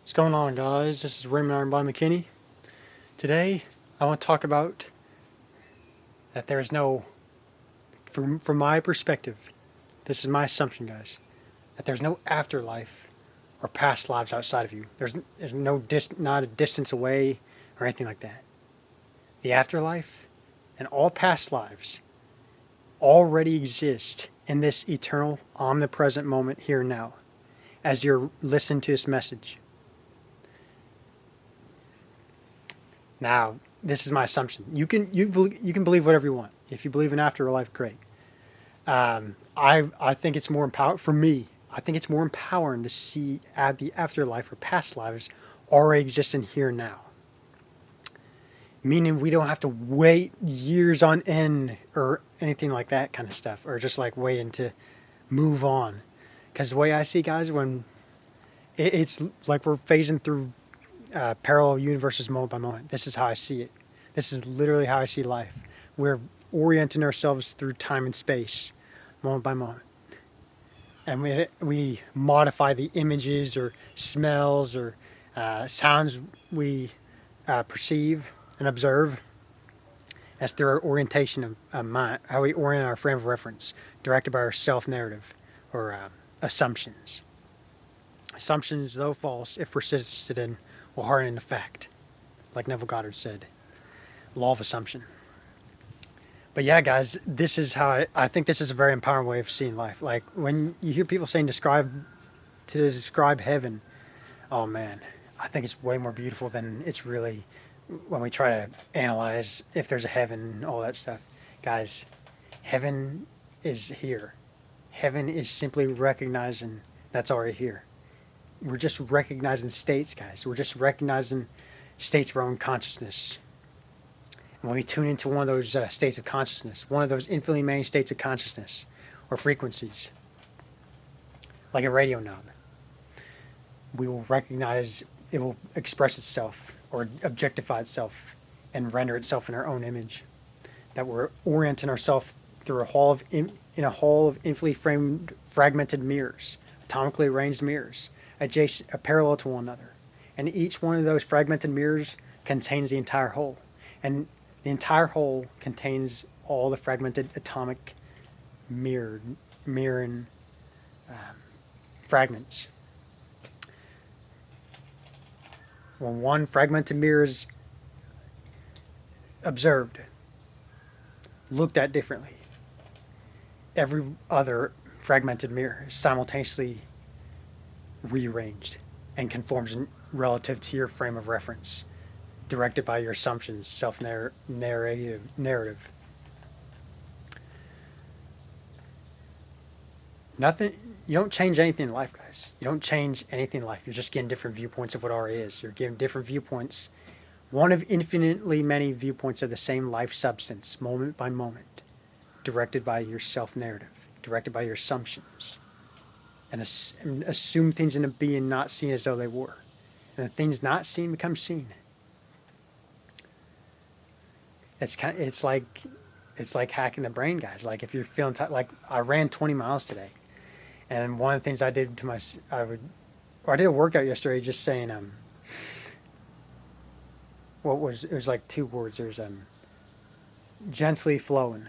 What's going on, guys? This is Raymond Ironbody McKinney. Today, I want to talk about that there is no, from my perspective, this is my assumption, guys, that there's no afterlife or past lives outside of you. There's no not a distance away or anything like that. The afterlife and all past lives already exist in this eternal, omnipresent moment here and now, as you're listening to this message. Now, this is my assumption. You can believe whatever you want. If you believe in afterlife, great. I think it's more empowering for me. I think it's more empowering to see the afterlife or past lives already existing here and now. Meaning we don't have to wait years on end or anything like that kind of stuff, or just like waiting to move on. Because the way I see, guys, when it's like we're phasing through parallel universes moment by moment. This is how I see it. This is literally how I see life. We're orienting ourselves through time and space, moment by moment. And we modify the images or smells or sounds we perceive and observe. That's through our orientation of mind, how we orient our frame of reference, directed by our self-narrative or assumptions. Assumptions, though false, if persisted in, will harden into fact, like Neville Goddard said. Law of assumption. But yeah, guys, this is how I think this is a very empowering way of seeing life. Like when you hear people saying to describe heaven, oh man, I think it's way more beautiful than it's really when we try to analyze if there's a heaven and all that stuff. Guys, heaven is here. Heaven is simply recognizing that's already here. We're just recognizing states, guys. We're just recognizing states of our own consciousness. And when we tune into one of those states of consciousness, one of those infinitely many states of consciousness or frequencies, like a radio knob, we will recognize it will express itself or objectify itself and render itself in our own image. That we're orienting ourselves through in a hall of infinitely framed, fragmented mirrors, atomically arranged mirrors, adjacent, parallel to one another. And each one of those fragmented mirrors contains the entire whole. And the entire whole contains all the fragmented atomic mirroring fragments. When one fragmented mirror is observed, looked at differently, every other fragmented mirror is simultaneously rearranged and conforms relative to your frame of reference, directed by your assumptions, narrative. Nothing. You don't change anything in life, guys. You don't change anything in life. You're just getting different viewpoints of what already is. You're getting different viewpoints, one of infinitely many viewpoints of the same life substance, moment by moment, directed by your self-narrative, directed by your assumptions. And assume things into being not seen as though they were. And the things not seen become seen. It's like hacking the brain, guys. Like if you're feeling like I ran 20 miles today, and one of the things I did to I did a workout yesterday, just saying it was like two words. There's gently flowing,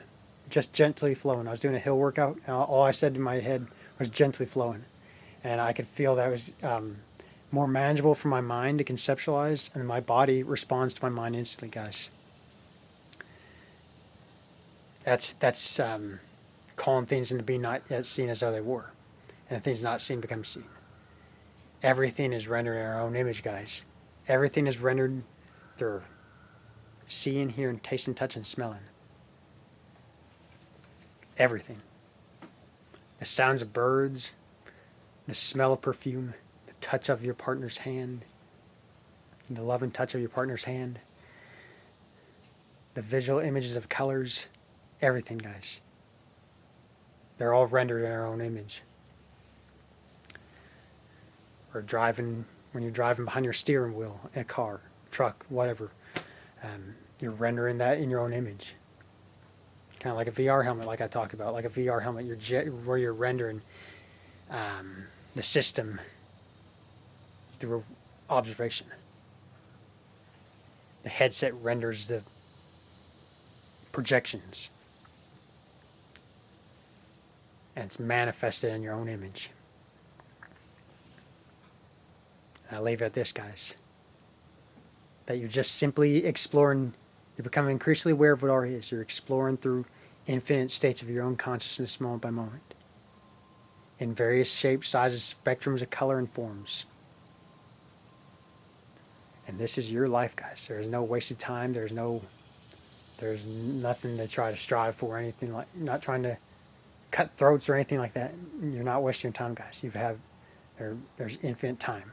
just gently flowing. I was doing a hill workout, and all I said in my head was gently flowing, and I could feel that was more manageable for my mind to conceptualize, and my body responds to my mind instantly, guys. That's calling things into being not yet seen as though they were, and things not seen become seen. Everything is rendered in our own image, guys. Everything is rendered through seeing, hearing, tasting, touching, smelling. Everything. The sounds of birds, the smell of perfume, the touch of your partner's hand, the love and touch of your partner's hand, the visual images of colors, everything, guys. They're all rendered in our own image. Or when you're driving behind your steering wheel in a car, truck, whatever, you're rendering that in your own image. Kind of like a VR helmet, like I talked about, like a VR helmet, where you're rendering the system through observation. The headset renders the projections, and it's manifested in your own image. And I leave it at this, guys. That you're just simply exploring, you're becoming increasingly aware of what already is. You're exploring through infinite states of your own consciousness moment by moment, in various shapes, sizes, spectrums of color and forms. And this is your life, guys. There is no wasted time. There's nothing to try to strive for, or anything like. You're not trying to cut throats or anything like that. You're not wasting your time, guys. There's infinite time.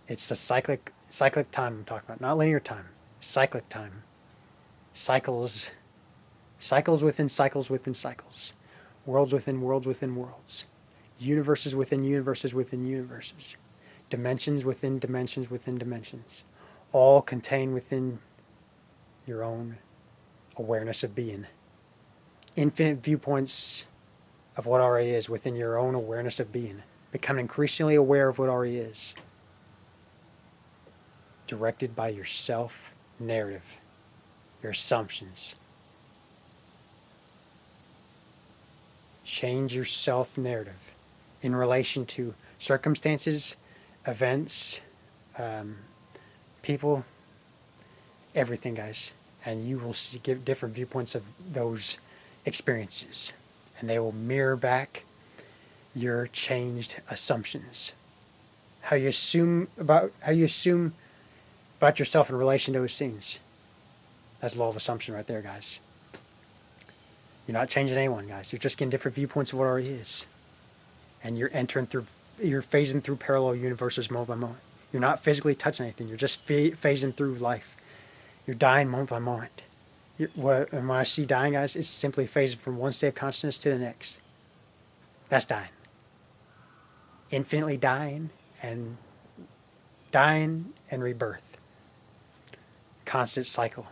It's a cyclic time I'm talking about, not linear time. Cyclic time. Cycles within cycles within cycles. Worlds within worlds within worlds. Universes within universes within universes. Dimensions within dimensions within dimensions. All contained within your own awareness of being. Infinite viewpoints of what already is within your own awareness of being. Becoming increasingly aware of what already is. Directed by your self-narrative, your assumptions. Change your self-narrative in relation to circumstances, events, people, everything, guys. And you will give different viewpoints of those experiences. And they will mirror back your changed assumptions. How you assume about yourself in relation to those scenes. That's law of assumption right there, guys. You're not changing anyone, guys. You're just getting different viewpoints of what already is. And you're phasing through parallel universes moment by moment. You're not physically touching anything. You're just phasing through life. You're dying moment by moment. And when I see dying, guys, it's simply phasing from one state of consciousness to the next. That's dying. Infinitely dying and rebirth. Constant cycle.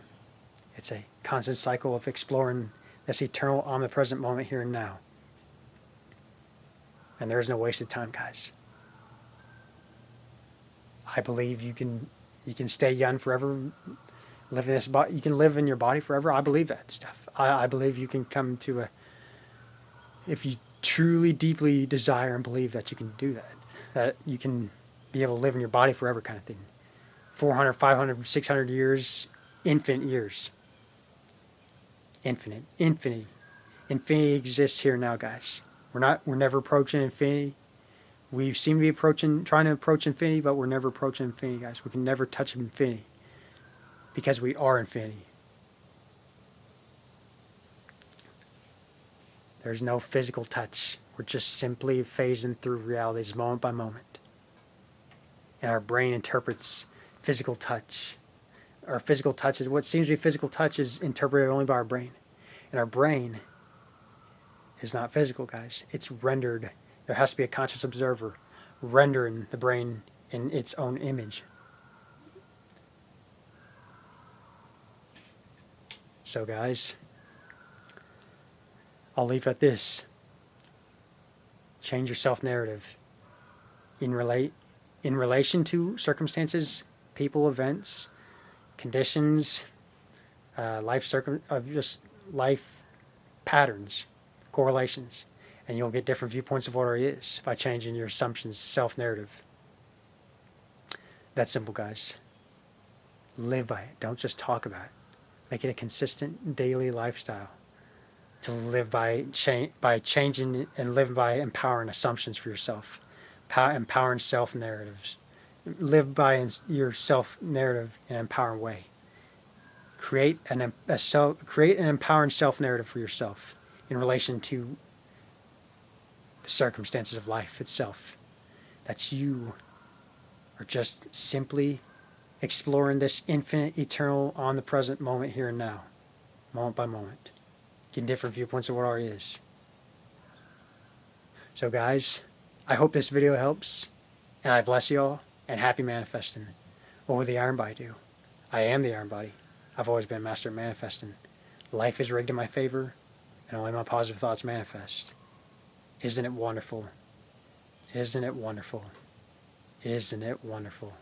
It's a constant cycle of exploring this eternal, omnipresent moment here and now. And there is no wasted time, guys. I believe you can stay young forever, live in this body. You can live in your body forever. I believe that stuff. I believe you can come to if you truly, deeply desire and believe that you can do that you can be able to live in your body forever, kind of thing. 400, 500, 600 years, infinite years. Infinite. Infinity exists here now, guys. We're never approaching infinity. We seem to be trying to approach infinity, but we're never approaching infinity, guys. We can never touch infinity because we are infinity. There's no physical touch. We're just simply phasing through realities moment by moment. And our brain interprets physical touch. Our physical touch is what seems to be physical touch is interpreted only by our brain. And our brain is not physical, guys. It's rendered. There has to be a conscious observer rendering the brain in its own image. So, guys, I'll leave it at this. Change your self-narrative in relation to circumstances, people, events, conditions, just life patterns, correlations, and you'll get different viewpoints of what it is by changing your assumptions, self-narrative. That's simple, guys. Live by it. Don't just talk about it. Make it a consistent daily lifestyle to live by changing and live by empowering assumptions for yourself, empowering self-narratives. Live by your self-narrative in an empowering way. Create an empowering self-narrative for yourself in relation to the circumstances of life itself. That you are just simply exploring this infinite, eternal, omnipresent moment here and now, moment by moment, getting different viewpoints of what already is. So, guys, I hope this video helps, and I bless you all, and happy manifesting. What would the iron body do? I am the iron body. I've always been a master at manifesting. Life is rigged in my favor, and only my positive thoughts manifest. Isn't it wonderful? Isn't it wonderful? Isn't it wonderful?